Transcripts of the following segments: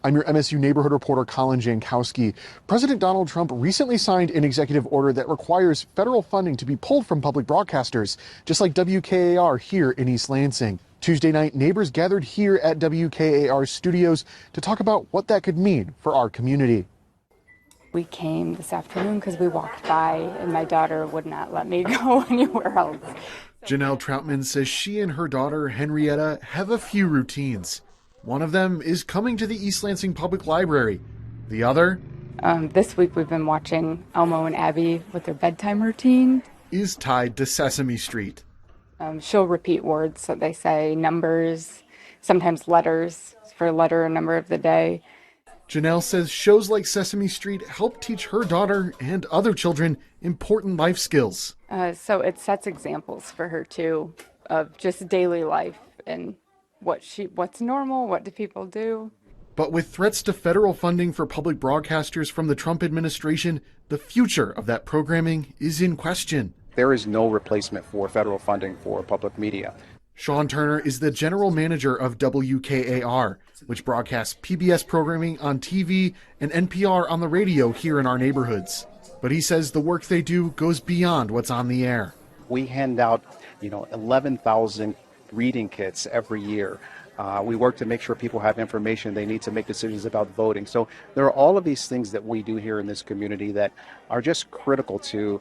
I'm your MSU neighborhood reporter, Colin Jankowski. President Donald Trump recently signed an executive order that requires federal funding to be pulled from public broadcasters, just like WKAR here in East Lansing. Tuesday night, neighbors gathered here at WKAR studios to talk about what that could mean for our community. We came this afternoon because we walked by and my daughter would not let me go anywhere else. Janelle Troutman says she and her daughter, Henrietta, have a few routines. One of them is coming to the East Lansing Public Library. The other? This week we've been watching Elmo and Abby with their bedtime routine. Is tied to Sesame Street. She'll repeat words that they say, numbers, sometimes letters for letter or number of the day. Janelle says shows like Sesame Street help teach her daughter and other children important life skills. So it sets examples for her too of just daily life and what's normal, what do people do. But with threats to federal funding for public broadcasters from the Trump administration, the future of that programming is in question. There is no replacement for federal funding for public media. Sean Turner is the general manager of WKAR, which broadcasts PBS programming on TV and NPR on the radio here in our neighborhoods. But he says the work they do goes beyond what's on the air. We hand out, 11,000 reading kits every year. We work to make sure people have information they need to make decisions about voting. So there are all of these things that we do here in this community that are just critical to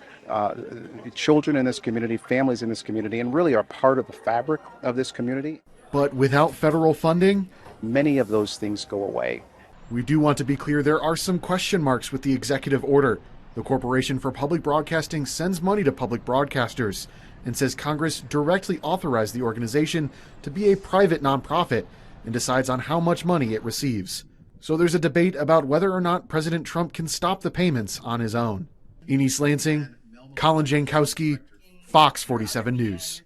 children in this community, families in this community, and really are part of the fabric of this community. But without federal funding, many of those things go away. We do want to be clear, there are some question marks with the executive order. The Corporation for Public Broadcasting sends money to public broadcasters and says Congress directly authorized the organization to be a private nonprofit and decides on how much money it receives. So there's a debate about whether or not President Trump can stop the payments on his own. In East Lansing, Colin Jankowski, Fox 47 News.